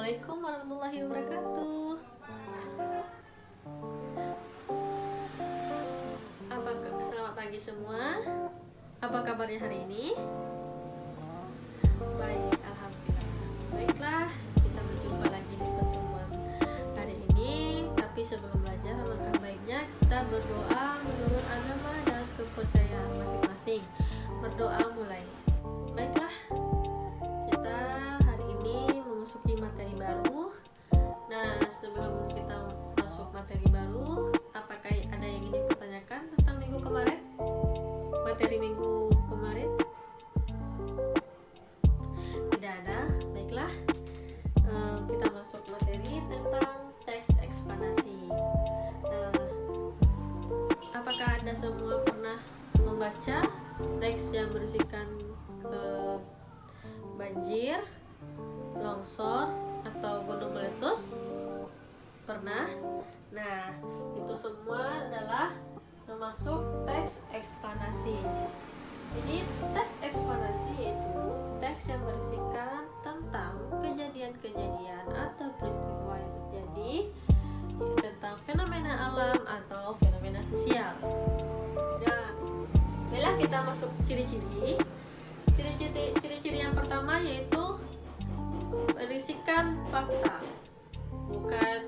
Assalamualaikum warahmatullahi wabarakatuh. Selamat pagi semua. Apa kabarnya hari ini? Baik, alhamdulillah. Baiklah, kita berjumpa lagi di pertemuan hari ini. Tapi sebelum belajar, alangkah baiknya kita berdoa menurut agama dan kepercayaan masing-masing. Berdoa mulai. Baiklah, kita hari ini memasuki materi baru. Nah, sebelum kita masuk materi baru, apakah ada yang ingin dipertanyakan tentang minggu kemarin? Materi minggu kemarin? Tidak ada. Baiklah, kita masuk materi tentang teks ekspansi. Apakah Anda semua pernah membaca teks yang berisikan banjir, longsor, atau gunung meletus? Pernah? Nah, itu semua adalah termasuk teks ekspansi. Jadi teks ekspansi itu teks yang berisikan tentang kejadian-kejadian atau peristiwa yang terjadi tentang fenomena alam atau fenomena sosial. Nah, baiklah kita masuk ciri-ciri. Ciri-ciri yang pertama yaitu berisikan fakta, bukan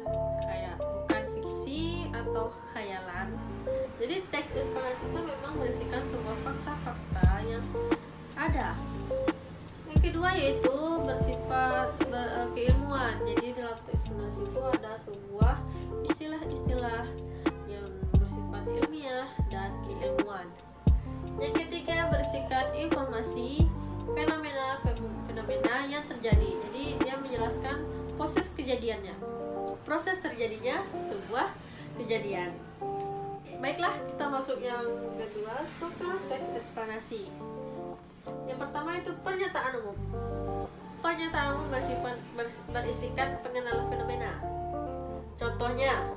fiksi atau khayalan. Jadi teks ekspansi itu memang berisikan sebuah fakta-fakta yang ada. Yang kedua yaitu bersifat keilmuan. Jadi dalam teks ekspansi itu ada sebuah istilah-istilah yang bersifat ilmiah dan keilmuan. Yang ketiga berisikan informasi fenomena yang terjadi. Jadi dia menjelaskan proses kejadiannya, proses terjadinya sebuah kejadian. Baiklah, kita masuk yang kedua, struktur teks ekspansi. Yang pertama itu pernyataan umum. Pernyataan umum berisikan pengenalan fenomena. Contohnya,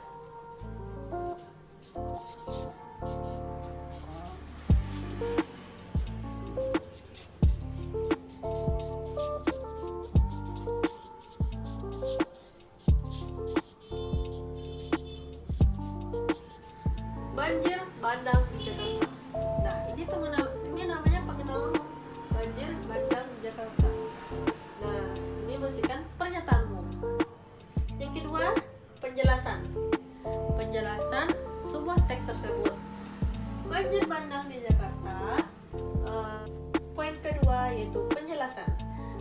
banjir bandang di Jakarta. Nah, ini namanya pengenalan umum. Banjir bandang di Jakarta. Nah, ini berisikan pernyataan umum. Yang kedua, penjelasan. Penjelasan sebuah teks tersebut. Banjir bandang di Jakarta. Poin kedua yaitu penjelasan.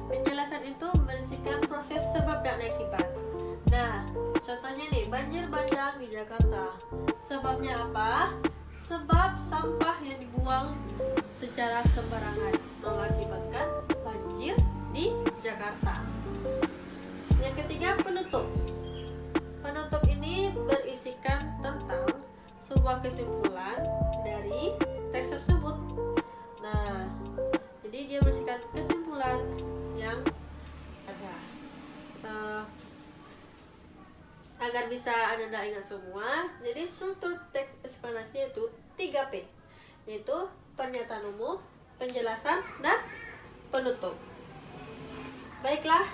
Penjelasan itu berisikan proses sebab dan akibat. Nah, contohnya nih, banjir bandang di Jakarta. Sebabnya apa? Sebab sampah yang dibuang secara sembarangan mengakibatkan banjir di Jakarta. Yang ketiga, penutup. Penutup ini berisikan tentang sebuah kesimpulan dari teks tersebut. Nah, jadi dia berisikan kesimpulan yang ada. Agar bisa Anda ingat semua, jadi struktur teks ekspansi itu 3P, yaitu pernyataan umum, penjelasan, dan penutup. Baiklah,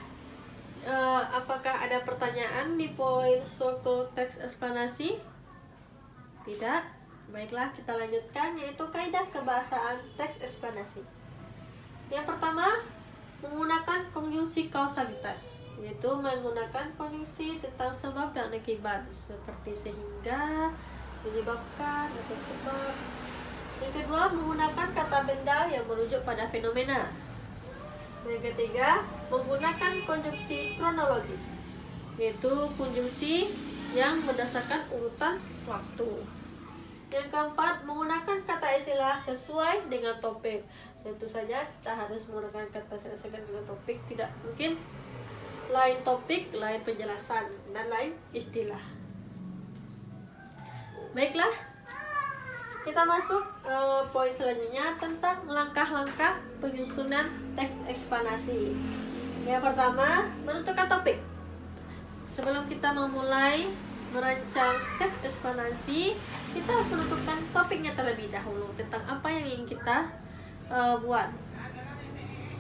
apakah ada pertanyaan di poin struktur teks ekspansi? Tidak? Baiklah, kita lanjutkan, yaitu kaidah kebahasaan teks ekspansi. Yang pertama, menggunakan konjungsi kausalitas, yaitu menggunakan konjungsi tentang sebab dan akibat, seperti sehingga, menyebabkan, atau sebab. Yang kedua, menggunakan kata benda yang merujuk pada fenomena. Yang ketiga, menggunakan konjungsi kronologis, yaitu konjungsi yang berdasarkan urutan waktu. Yang keempat, menggunakan kata istilah sesuai dengan topik. Tentu saja kita harus menggunakan kata sesuai dengan topik, tidak mungkin lain topik, lain penjelasan, dan lain istilah. Baiklah, kita masuk poin selanjutnya tentang langkah-langkah penyusunan teks ekspansi. Yang pertama, menentukan topik. Sebelum kita memulai merancang teks ekspansi, kita harus menentukan topiknya terlebih dahulu tentang apa yang ingin kita buat.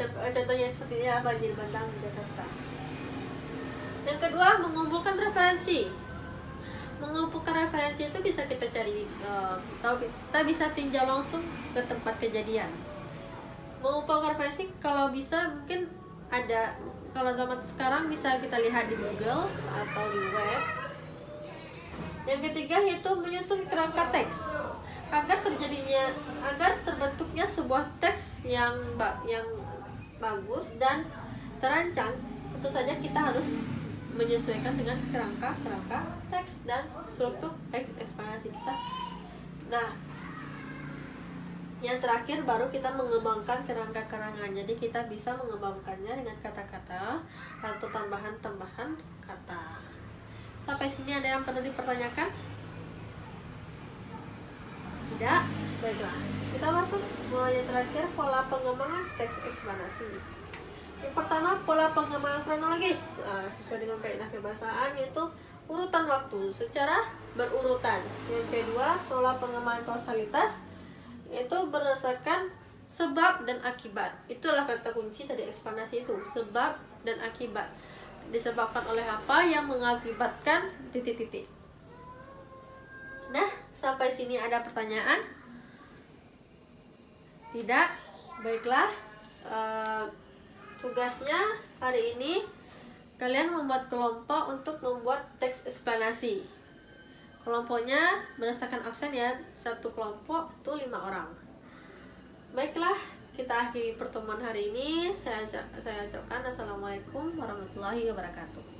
Contohnya seperti banjir bandang di Jakarta. Yang kedua, mengumpulkan referensi. Mengumpulkan referensi itu bisa kita cari, kita bisa tinjau langsung ke tempat kejadian. Mengumpulkan referensi kalau bisa mungkin ada, kalau zaman sekarang bisa kita lihat di Google atau di web. Yang ketiga yaitu menyusun kerangka teks agar terbentuknya sebuah teks yang bagus dan terancang. Tentu saja kita harus menyesuaikan dengan kerangka teks dan struktur teks eksplanasi kita. Nah, yang terakhir baru kita mengembangkan kerangka karangan. Jadi kita bisa mengembangkannya dengan kata-kata atau tambahan kata. Sampai sini ada yang perlu dipertanyakan? Tidak? Baiklah. Kita masuk mulai yang terakhir, pola pengembangan teks eksplanasi. Yang pertama, pola pengembangan kronologis. Sesuai dengan kaidah kebahasaan yaitu urutan waktu secara berurutan. Yang kedua, pola pengembangan kausalitas yaitu berdasarkan sebab dan akibat. Itulah kata kunci tadi eksplanasi itu, sebab dan akibat. Disebabkan oleh apa yang mengakibatkan titik-titik. Nah, sampai sini ada pertanyaan? Tidak? Baiklah. Tugasnya hari ini kalian membuat kelompok untuk membuat teks eksplanasi. Kelompoknya berdasarkan absen ya, satu kelompok itu 5 orang. Baiklah, kita akhiri pertemuan hari ini. Saya ucapkan assalamualaikum warahmatullahi wabarakatuh.